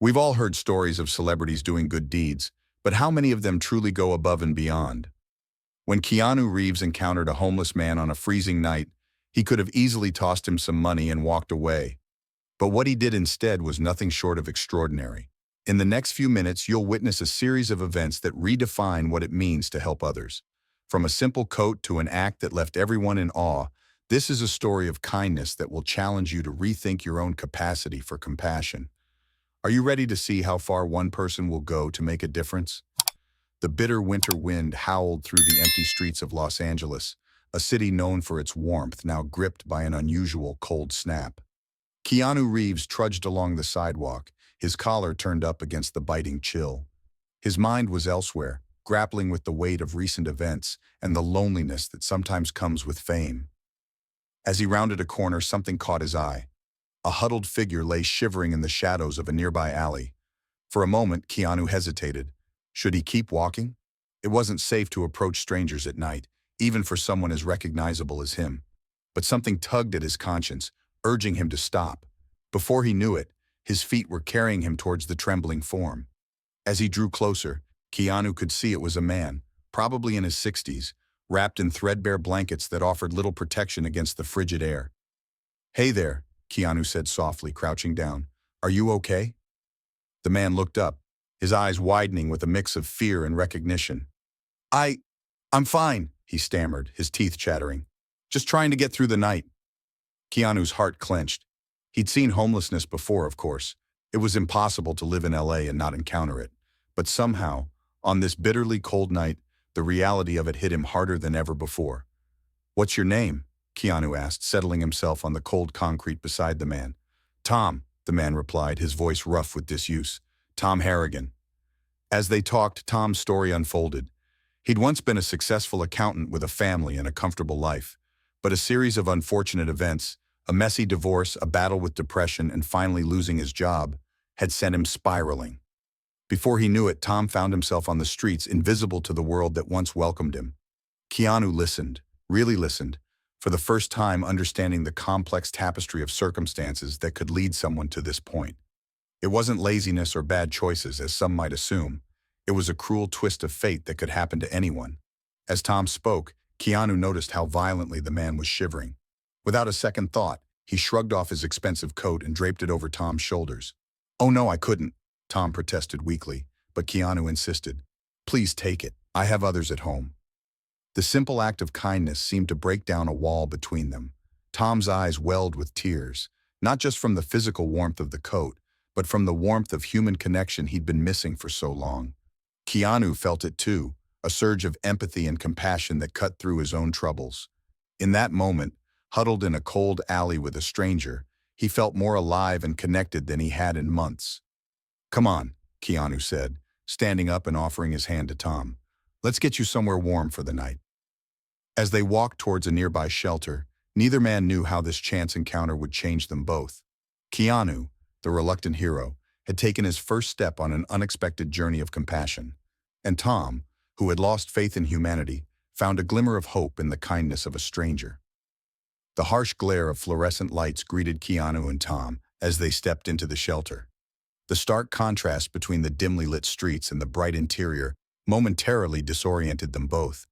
We've all heard stories of celebrities doing good deeds, but how many of them truly go above and beyond? When Keanu Reeves encountered a homeless man on a freezing night, he could have easily tossed him some money and walked away. But what he did instead was nothing short of extraordinary. In the next few minutes, you'll witness a series of events that redefine what it means to help others. From a simple coat to an act that left everyone in awe, this is a story of kindness that will challenge you to rethink your own capacity for compassion. Are you ready to see how far one person will go to make a difference? The bitter winter wind howled through the empty streets of Los Angeles, a city known for its warmth now gripped by an unusual cold snap. Keanu Reeves trudged along the sidewalk, his collar turned up against the biting chill. His mind was elsewhere, grappling with the weight of recent events and the loneliness that sometimes comes with fame. As he rounded a corner, something caught his eye. A huddled figure lay shivering in the shadows of a nearby alley. For a moment, Keanu hesitated. Should he keep walking? It wasn't safe to approach strangers at night, even for someone as recognizable as him. But something tugged at his conscience, urging him to stop. Before he knew it, his feet were carrying him towards the trembling form. As he drew closer, Keanu could see it was a man, probably in his 60s, wrapped in threadbare blankets that offered little protection against the frigid air. "Hey there," Keanu said softly, crouching down. "Are you okay?" The man looked up, his eyes widening with a mix of fear and recognition. I'm fine," he stammered, his teeth chattering. "Just trying to get through the night." Keanu's heart clenched. He'd seen homelessness before, of course. It was impossible to live in LA and not encounter it. But somehow, on this bitterly cold night, the reality of it hit him harder than ever before. "What's your name?" Keanu asked, settling himself on the cold concrete beside the man. "Tom," the man replied, his voice rough with disuse. "Tom Harrigan." As they talked, Tom's story unfolded. He'd once been a successful accountant with a family and a comfortable life. But a series of unfortunate events, a messy divorce, a battle with depression, and finally losing his job, had sent him spiraling. Before he knew it, Tom found himself on the streets, invisible to the world that once welcomed him. Keanu listened, really listened, for the first time understanding the complex tapestry of circumstances that could lead someone to this point. It wasn't laziness or bad choices, as some might assume. It was a cruel twist of fate that could happen to anyone. As Tom spoke, Keanu noticed how violently the man was shivering. Without a second thought, he shrugged off his expensive coat and draped it over Tom's shoulders. "Oh no, I couldn't," Tom protested weakly, but Keanu insisted. "Please take it. I have others at home." The simple act of kindness seemed to break down a wall between them. Tom's eyes welled with tears, not just from the physical warmth of the coat, but from the warmth of human connection he'd been missing for so long. Keanu felt it too, a surge of empathy and compassion that cut through his own troubles. In that moment, huddled in a cold alley with a stranger, he felt more alive and connected than he had in months. "Come on," Keanu said, standing up and offering his hand to Tom. "Let's get you somewhere warm for the night." As they walked towards a nearby shelter, neither man knew how this chance encounter would change them both. Keanu, the reluctant hero, had taken his first step on an unexpected journey of compassion. And Tom, who had lost faith in humanity, found a glimmer of hope in the kindness of a stranger. The harsh glare of fluorescent lights greeted Keanu and Tom as they stepped into the shelter. The stark contrast between the dimly lit streets and the bright interior momentarily disoriented them both.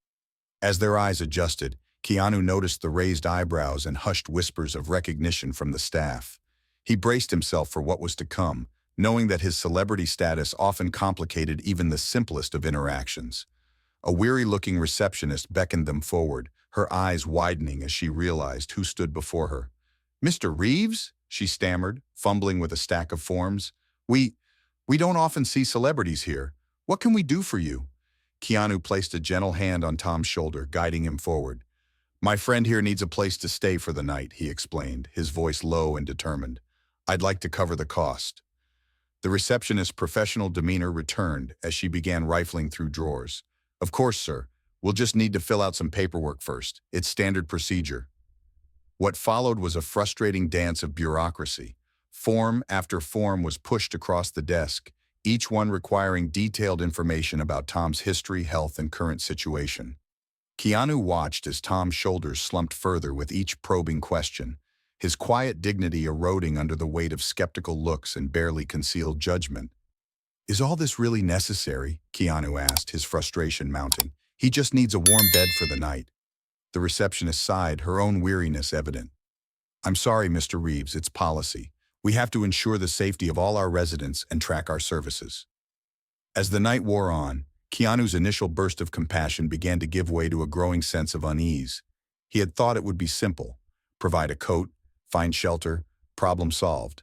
As their eyes adjusted, Keanu noticed the raised eyebrows and hushed whispers of recognition from the staff. He braced himself for what was to come, knowing that his celebrity status often complicated even the simplest of interactions. A weary-looking receptionist beckoned them forward, her eyes widening as she realized who stood before her. "Mr. Reeves?" she stammered, fumbling with a stack of forms. We don't often see celebrities here. What can we do for you?" Keanu placed a gentle hand on Tom's shoulder, guiding him forward. "My friend here needs a place to stay for the night," he explained, his voice low and determined. "I'd like to cover the cost." The receptionist's professional demeanor returned as she began rifling through drawers. "Of course, sir. We'll just need to fill out some paperwork first. It's standard procedure." What followed was a frustrating dance of bureaucracy. Form after form was pushed across the desk, each one requiring detailed information about Tom's history, health, and current situation. Keanu watched as Tom's shoulders slumped further with each probing question, his quiet dignity eroding under the weight of skeptical looks and barely concealed judgment. "Is all this really necessary?" Keanu asked, his frustration mounting. "He just needs a warm bed for the night." The receptionist sighed, her own weariness evident. "I'm sorry, Mr. Reeves, it's policy. We have to ensure the safety of all our residents and track our services." As the night wore on, Keanu's initial burst of compassion began to give way to a growing sense of unease. He had thought it would be simple: provide a coat, find shelter, problem solved.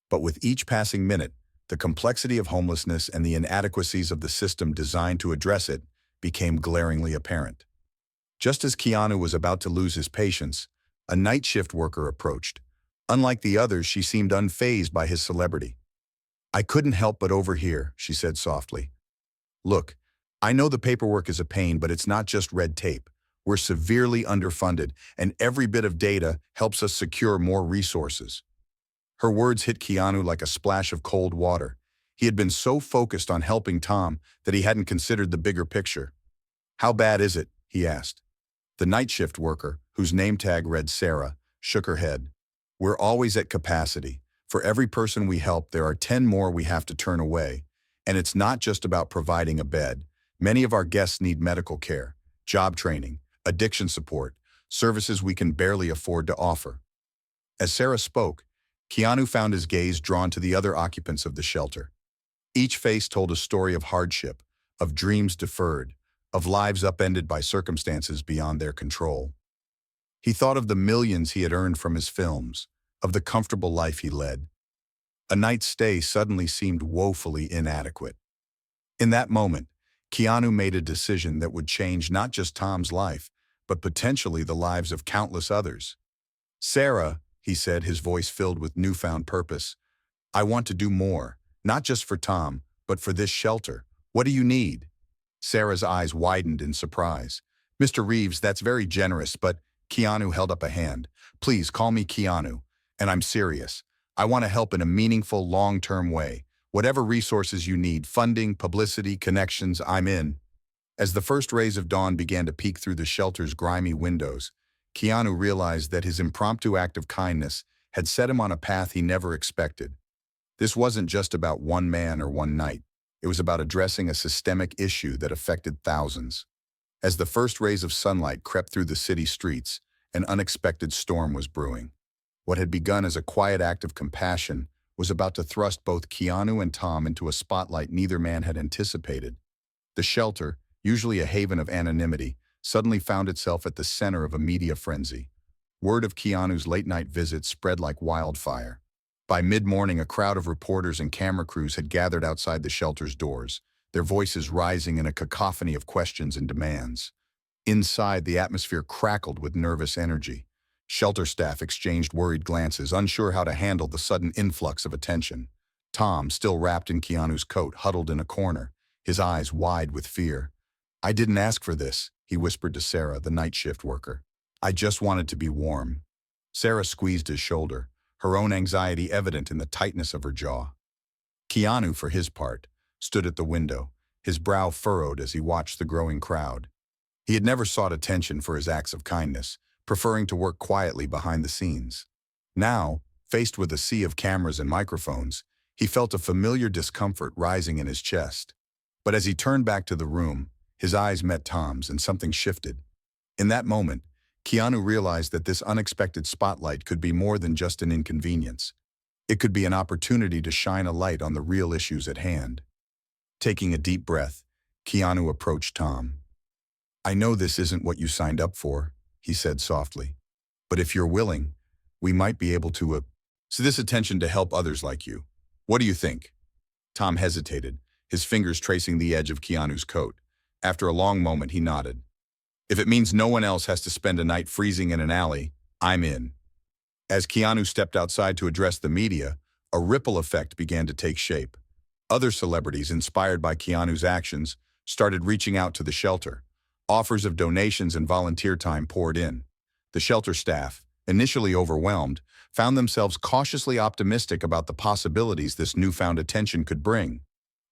But with each passing minute, the complexity of homelessness and the inadequacies of the system designed to address it became glaringly apparent. Just as Keanu was about to lose his patience, a night shift worker approached. Unlike the others, she seemed unfazed by his celebrity. "I couldn't help but overhear," she said softly. "Look, I know the paperwork is a pain, but it's not just red tape. We're severely underfunded, and every bit of data helps us secure more resources." Her words hit Keanu like a splash of cold water. He had been so focused on helping Tom that he hadn't considered the bigger picture. "How bad is it?" he asked. The night shift worker, whose name tag read Sarah, shook her head. "We're always at capacity. For every person we help, there are 10 more we have to turn away. And it's not just about providing a bed. Many of our guests need medical care, job training, addiction support, services we can barely afford to offer." As Sarah spoke, Keanu found his gaze drawn to the other occupants of the shelter. Each face told a story of hardship, of dreams deferred, of lives upended by circumstances beyond their control. He thought of the millions he had earned from his films, of the comfortable life he led. A night's stay suddenly seemed woefully inadequate. In that moment, Keanu made a decision that would change not just Tom's life, but potentially the lives of countless others. "Sarah," he said, his voice filled with newfound purpose, "I want to do more, not just for Tom, but for this shelter. What do you need?" Sarah's eyes widened in surprise. "Mr. Reeves, that's very generous, but..." Keanu held up a hand. "Please call me Keanu. And I'm serious. I want to help in a meaningful, long-term way. Whatever resources you need, funding, publicity, connections, I'm in." As the first rays of dawn began to peek through the shelter's grimy windows, Keanu realized that his impromptu act of kindness had set him on a path he never expected. This wasn't just about one man or one night. It was about addressing a systemic issue that affected thousands. As the first rays of sunlight crept through the city streets, an unexpected storm was brewing. What had begun as a quiet act of compassion was about to thrust both Keanu and Tom into a spotlight neither man had anticipated. The shelter, usually a haven of anonymity, suddenly found itself at the center of a media frenzy. Word of Keanu's late-night visit spread like wildfire. By mid-morning, a crowd of reporters and camera crews had gathered outside the shelter's doors, their voices rising in a cacophony of questions and demands. Inside, the atmosphere crackled with nervous energy. Shelter staff exchanged worried glances, unsure how to handle the sudden influx of attention. Tom, still wrapped in Keanu's coat, huddled in a corner, his eyes wide with fear. "I didn't ask for this," he whispered to Sarah, the night shift worker. "I just wanted to be warm." Sarah squeezed his shoulder, her own anxiety evident in the tightness of her jaw. Keanu, for his part, stood at the window, his brow furrowed as he watched the growing crowd. He had never sought attention for his acts of kindness, preferring to work quietly behind the scenes. Now, faced with a sea of cameras and microphones, he felt a familiar discomfort rising in his chest. But as he turned back to the room, his eyes met Tom's and something shifted. In that moment, Keanu realized that this unexpected spotlight could be more than just an inconvenience. It could be an opportunity to shine a light on the real issues at hand. Taking a deep breath, Keanu approached Tom. "I know this isn't what you signed up for," he said softly. "But if you're willing, we might be able to see this attention to help others like you. What do you think?" Tom hesitated, his fingers tracing the edge of Keanu's coat. After a long moment, he nodded. "If it means no one else has to spend a night freezing in an alley, I'm in." As Keanu stepped outside to address the media, a ripple effect began to take shape. Other celebrities, inspired by Keanu's actions, started reaching out to the shelter. Offers of donations and volunteer time poured in. The shelter staff, initially overwhelmed, found themselves cautiously optimistic about the possibilities this newfound attention could bring.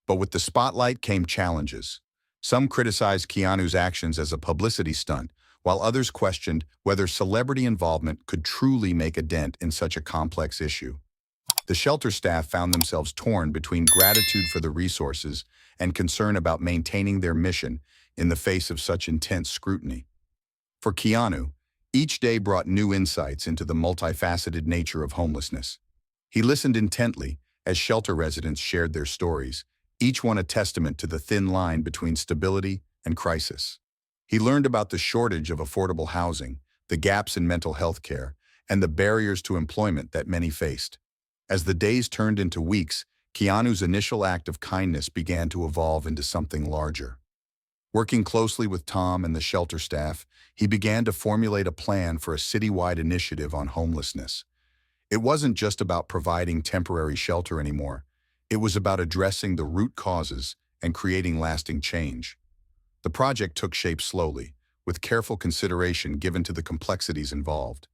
But with the spotlight came challenges. Some criticized Keanu's actions as a publicity stunt, while others questioned whether celebrity involvement could truly make a dent in such a complex issue. The shelter staff found themselves torn between gratitude for the resources and concern about maintaining their mission in the face of such intense scrutiny. For Keanu, each day brought new insights into the multifaceted nature of homelessness. He listened intently as shelter residents shared their stories, each one a testament to the thin line between stability and crisis. He learned about the shortage of affordable housing, the gaps in mental health care, and the barriers to employment that many faced. As the days turned into weeks, Keanu's initial act of kindness began to evolve into something larger. Working closely with Tom and the shelter staff, he began to formulate a plan for a citywide initiative on homelessness. It wasn't just about providing temporary shelter anymore. It was about addressing the root causes and creating lasting change. The project took shape slowly, with careful consideration given to the complexities involved.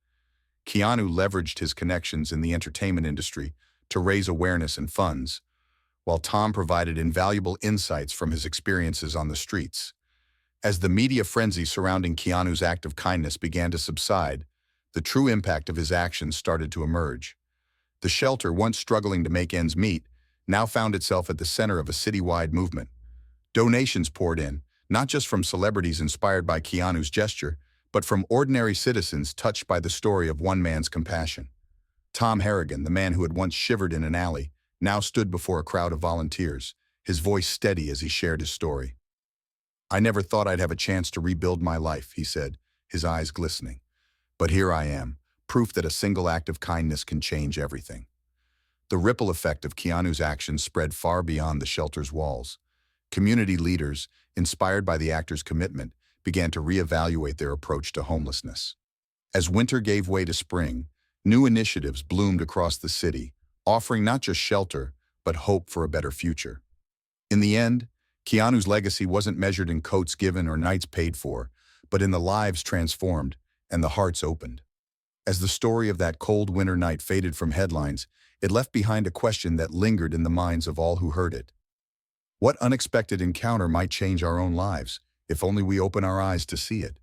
Keanu leveraged his connections in the entertainment industry to raise awareness and funds, while Tom provided invaluable insights from his experiences on the streets. As the media frenzy surrounding Keanu's act of kindness began to subside, the true impact of his actions started to emerge. The shelter, once struggling to make ends meet, now found itself at the center of a citywide movement. Donations poured in, not just from celebrities inspired by Keanu's gesture, but from ordinary citizens touched by the story of one man's compassion. Tom Harrigan, the man who had once shivered in an alley, now stood before a crowd of volunteers, his voice steady as he shared his story. "I never thought I'd have a chance to rebuild my life," he said, his eyes glistening. "But here I am, proof that a single act of kindness can change everything." The ripple effect of Keanu's actions spread far beyond the shelter's walls. Community leaders, inspired by the actor's commitment, began to reevaluate their approach to homelessness. As winter gave way to spring, new initiatives bloomed across the city, offering not just shelter, but hope for a better future. In the end, Keanu's legacy wasn't measured in coats given or nights paid for, but in the lives transformed and the hearts opened. As the story of that cold winter night faded from headlines, it left behind a question that lingered in the minds of all who heard it. What unexpected encounter might change our own lives, if only we open our eyes to see it?